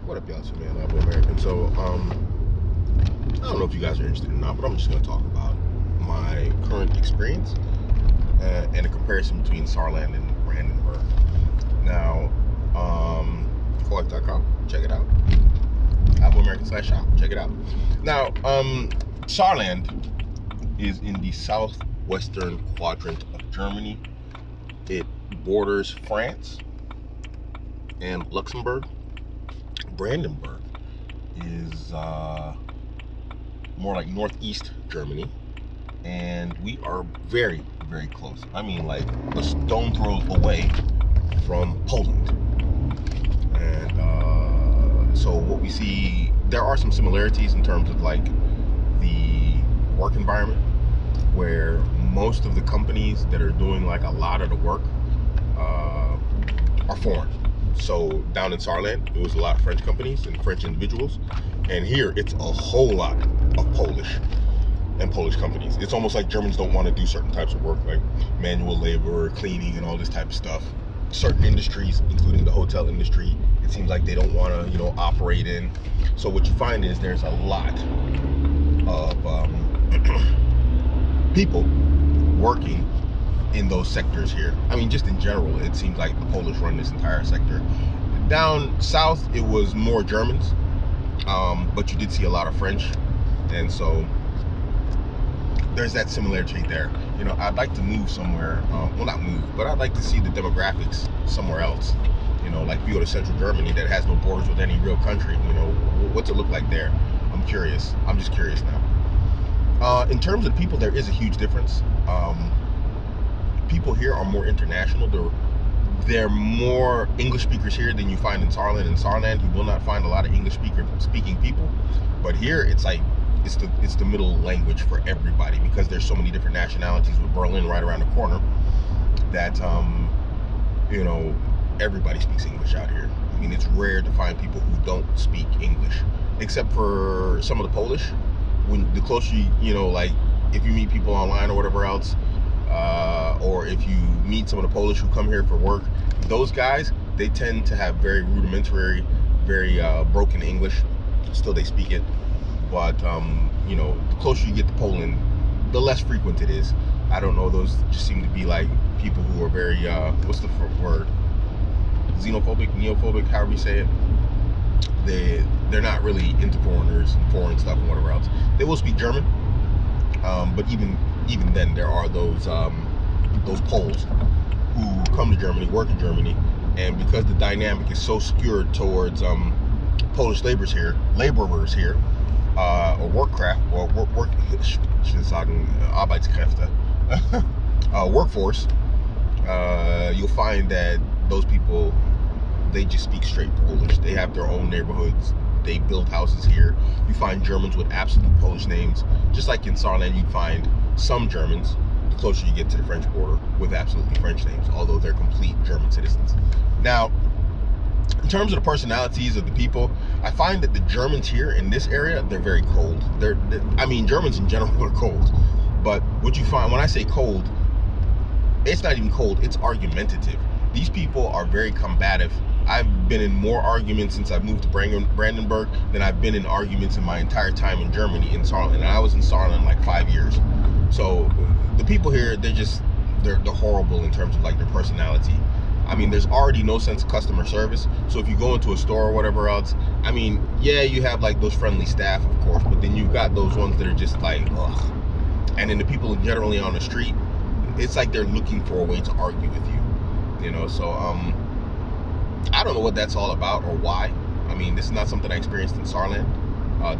What up, y'all? It's your man, Abuamerican. So, I don't know if you guys are interested or not, but I'm just going to talk about my current experience and a comparison between Saarland and Brandenburg. Now, Collect.com, check it out. Abuamerican/shop, check it out. Now, Saarland is in the southwestern quadrant of Germany. It borders France and Luxembourg. Brandenburg is more like northeast Germany, and we are very, very close. I mean, like a stone throw away from Poland. And so what we see, there are some similarities in terms of like the work environment, where most of the companies that are doing like a lot of the work are foreign. So down in Saarland, it was a lot of French companies and French individuals, and here it's a whole lot of Polish companies. It's almost like Germans don't want to do certain types of work, like manual labor, cleaning, and all this type of stuff. Certain industries, including the hotel industry, it seems like they don't want to, operate in. So what you find is there's a lot of people working in those sectors here. I mean, just in general, it seems like the Polish run this entire sector. Down south, it was more Germans, but you did see a lot of French, and so there's that similarity there. I'd like to move somewhere, well, not move, but I'd like to see the demographics somewhere else. Like if you go to central Germany that has no borders with any real country, what's it look like there? I'm curious. I'm just curious now. In terms of people, there is a huge difference. People here are more international. There are more English speakers here than you find in Saarland. In Saarland, you will not find a lot of English speaking people, but here it's like it's the middle language for everybody, because there's so many different nationalities, with Berlin right around the corner, that everybody speaks English out here. I mean, it's rare to find people who don't speak English, except for some of the Polish. When the closer like if you meet people online or whatever else, or if you meet some of the Polish who come here for work, those guys, they tend to have very rudimentary, very broken English. Still, they speak it, but the closer you get to Poland, the less frequent it is. I don't know, those just seem to be like people who are very what's the word, xenophobic, neophobic, however you say it. They're not really into foreigners and foreign stuff and whatever else. They will speak German, but even then, there are those Poles who come to Germany, work in Germany, and because the dynamic is so skewed towards Polish laborers here, or Arbeitskräfte, workforce, you'll find that those people, they just speak straight Polish. They have their own neighborhoods. They build houses here. You find Germans with absolute Polish names. Just like in Saarland, you'd find some Germans, the closer you get to the French border, with absolutely French names, although they're complete German citizens. Now, in terms of the personalities of the people, I find that the Germans here in this area, they're very cold. I mean, Germans in general are cold. But what you find, when I say cold, it's not even cold, it's argumentative. These people are very combative. I've been in more arguments since I moved to Brandenburg than I've been in arguments in my entire time in Germany, in Saarland. And I was in Saarland like 5 years. So the people here, they're horrible in terms of like their personality. I mean, there's already no sense of customer service. So if you go into a store or whatever else, I mean, yeah, you have like those friendly staff, of course, but then you've got those ones that are just like, ugh. And then the people generally on the street, it's like they're looking for a way to argue with you. So I don't know what that's all about or why. I mean, this is not something I experienced in Saarland.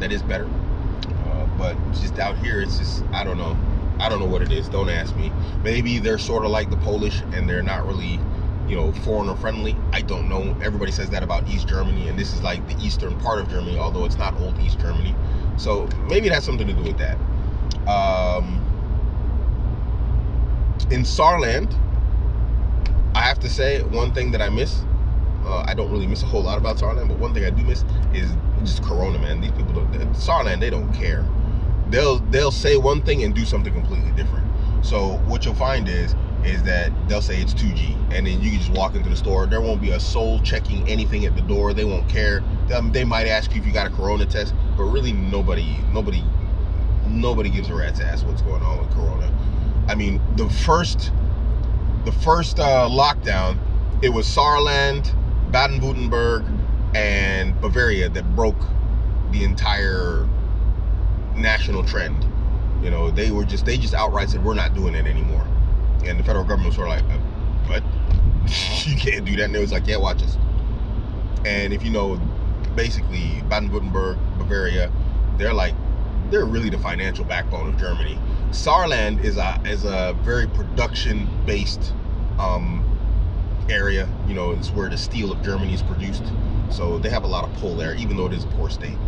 That is better. But just out here, it's just, I don't know. I don't know what it is. Don't ask me. Maybe they're sort of like the Polish and they're not really, foreigner friendly. I don't know. Everybody says that about East Germany, and this is like the eastern part of Germany, although it's not old East Germany. So maybe it has something to do with that. In Saarland, I have to say, one thing that I miss, I don't really miss a whole lot about Saarland, but one thing I do miss is just Corona, man. These people, Saarland, they don't care. They'll say one thing and do something completely different. So what you'll find is is that they'll say it's 2G, and then you can just walk into the store. There won't be a soul checking anything at the door. They won't care. They might ask you if you got a corona test, but really nobody gives a rat's ass what's going on with corona. I mean, the first lockdown, it was Saarland, Baden-Württemberg, and Bavaria that broke the entire national trend. You know, they just outright said, we're not doing it anymore. And the federal government was sort of like, what? You can't do that. And it was like, yeah, watch us. And if you know, basically Baden-Württemberg, Bavaria, they're really the financial backbone of Germany. Saarland is a very production-based area. You know, it's where the steel of Germany is produced. So they have a lot of pull there, even though it is a poor state.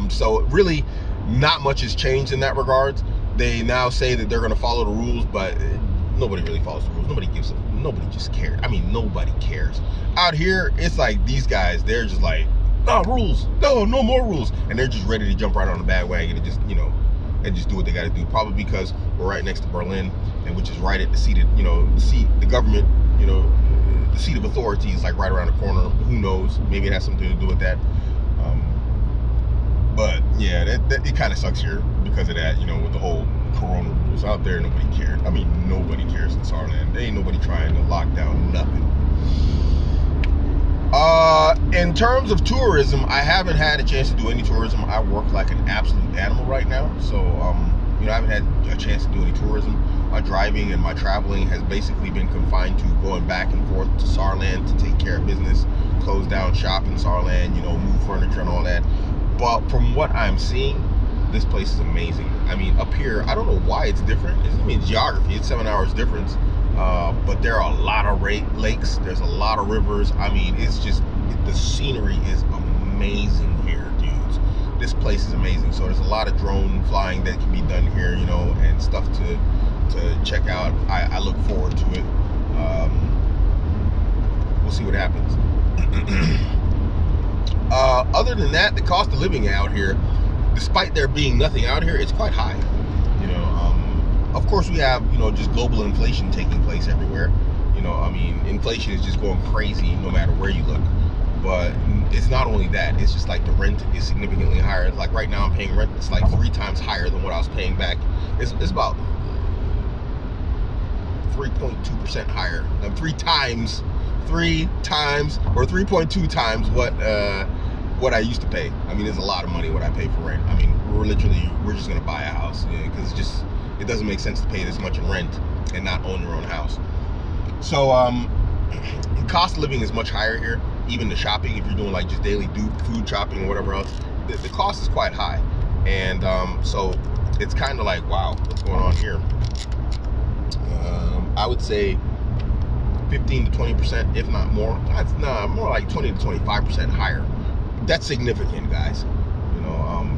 So really, not much has changed in that regard. They now say that they're going to follow the rules, but nobody really follows the rules. Nobody just cares. I mean, nobody cares. Out here, it's like these guys, they're just like, no rules, no more rules, and they're just ready to jump right on the bandwagon and just, you know, and just do what they got to do. Probably because we're right next to Berlin, and which is right at the seat of, you know, the government, you know, the seat of authority is like right around the corner. Who knows? Maybe it has something to do with that. But yeah, it kind of sucks here because of that, you know, with the whole corona rules out there. Nobody cares. I mean, nobody cares in Saarland. There ain't nobody trying to lock down nothing. In terms of tourism, I haven't had a chance to do any tourism. I work like an absolute animal right now, so you know, I haven't had a chance to do any tourism. My driving and my traveling has basically been confined to going back and forth to Saarland to take care of business, close down shop in Saarland, you know, move furniture and all that. But from what I'm seeing, this place is amazing. I mean, up here, I don't know why it's different. I mean, geography, it's 7 hours difference. But there are a lot of lakes. There's a lot of rivers. I mean, it's just, the scenery is amazing here, dudes. This place is amazing. So there's a lot of drone flying that can be done here, you know, and stuff to check out. I look forward to it. We'll see what happens. Other than that, the cost of living out here, despite there being nothing out here, it's quite high. You know, of course we have, you know, just global inflation taking place everywhere. You know, I mean, inflation is just going crazy no matter where you look. But it's not only that, it's just like the rent is significantly higher. Like right now I'm paying rent, it's like 3 times higher than what I was paying back. It's about 3.2% higher. 3 times or 3.2 times what I used to pay. I mean, there's a lot of money what I pay for rent. I mean, we're just gonna buy a house, because it doesn't make sense to pay this much in rent and not own your own house. So the cost of living is much higher here. Even the shopping, if you're doing like just daily food shopping or whatever else, the cost is quite high. And so it's kind of like, wow, what's going on here? I would say 15 to 20%, if not more. More like 20 to 25% higher. That's significant, guys. You know,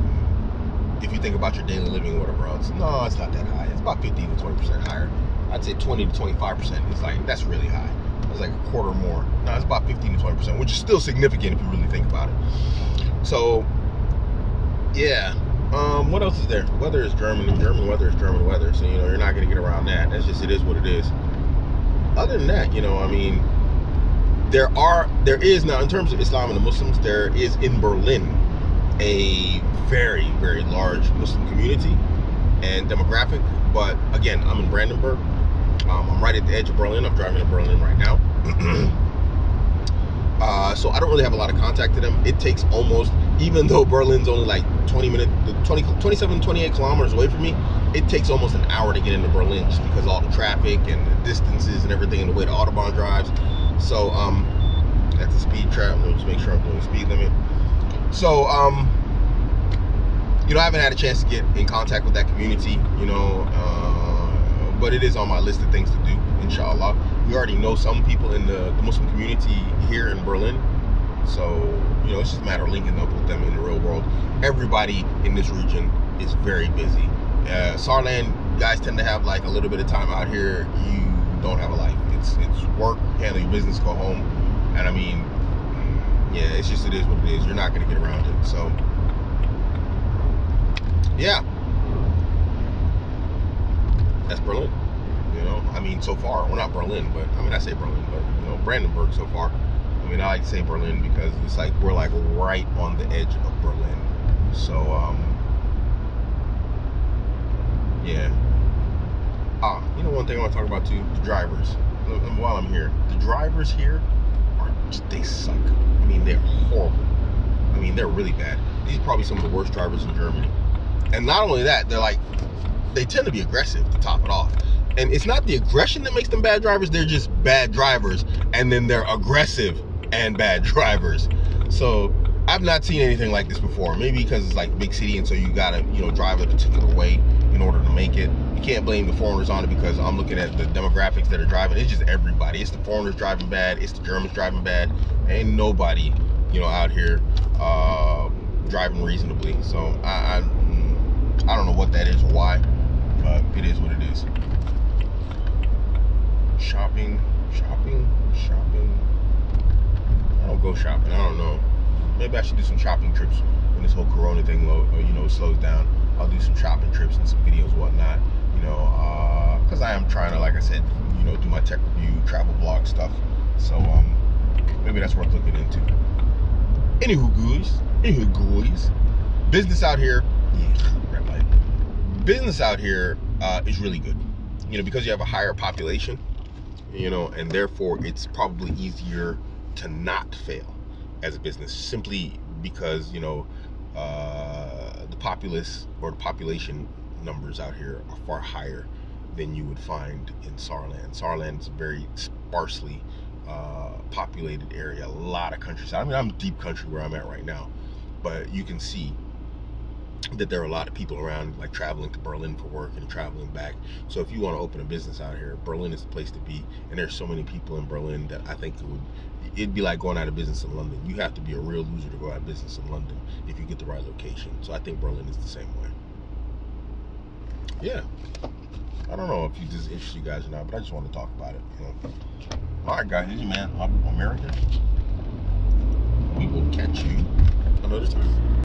if you think about your daily living or whatever else, no, it's not that high. It's about 15 to 20% higher. I'd say 20 to 25% is like, that's really high. It's like a quarter more. No, it's about 15 to 20%, which is still significant if you really think about it. So, yeah. What else is there? Weather is German. German weather is German weather. So, you know, you're not going to get around that. That's just, it is what it is. Other than that, you know, I mean, there is now, in terms of Islam and the Muslims, there is in Berlin a very, very large Muslim community and demographic. But again, I'm in Brandenburg. I'm right at the edge of Berlin. I'm driving to Berlin right now. So I don't really have a lot of contact to them. It takes almost, even though Berlin's only like 27, 28 kilometers away from me, it takes almost an hour to get into Berlin just because of all the traffic and the distances and everything and the way the Autobahn drives. So that's a speed trap. Let me just make sure I'm doing the speed limit. So you know, I haven't had a chance to get in contact with that community, you know, but it is on my list of things to do, inshallah. We already know some people in the Muslim community here in Berlin, so you know, it's just a matter of linking up with them in the real world. Everybody in this region is very busy. Saarland guys tend to have like a little bit of time out here. You don't have a life. It's work, handle your business, go home. And I mean, yeah, it's just, it is what it is. You're not going to get around it. So yeah, that's Berlin. You know, I mean, so far. Well, not Berlin, but I mean, I say Berlin, but you know, Brandenburg so far. I mean, I like to say Berlin because it's like we're like right on the edge of Berlin. So, yeah. You know, one thing I want to talk about too, the drivers. While I'm here, the drivers here they suck. I mean, they're horrible. I mean, they're really bad. These are probably some of the worst drivers in Germany. And not only that, they tend to be aggressive to top it off. And it's not the aggression that makes them bad drivers, they're just bad drivers. And then they're aggressive and bad drivers. So I've not seen anything like this before. Maybe because it's like a big city and so you gotta, you know, drive a particular way in order to make it. You can't blame the foreigners on it because I'm looking at the demographics that are driving. It's just everybody. It's the foreigners driving bad. It's the Germans driving bad. Ain't nobody, you know, out here driving reasonably. So I don't know what that is or why, but it is what it is. Shopping. I don't go shopping. I don't know. Maybe I should do some shopping trips when this whole Corona thing, you know, slows down. I'll do some shopping trips and some videos, whatnot. You know, because I am trying to, like I said, you know, do my tech review, travel vlog stuff. So maybe that's worth looking into. Anywho, guys, business out here, red light. Business out here is really good. You know, because you have a higher population. You know, and therefore it's probably easier to not fail as a business, simply because, you know, the populace or the population numbers out here are far higher than you would find in Saarland. Saarland is a very sparsely populated area, a lot of countryside. I mean, I'm deep country where I'm at right now, but you can see that there are a lot of people around, like traveling to Berlin for work and traveling back. So if you want to open a business out here, Berlin is the place to be. And there's so many people in Berlin that I think it'd be like going out of business in London. You have to be a real loser to go out of business in London if you get the right location. So I think Berlin is the same way. Yeah, I don't know if this interests you guys or not, but I just want to talk about it, you know. All right, guys, this is your man Abuamerican. We will catch you another time.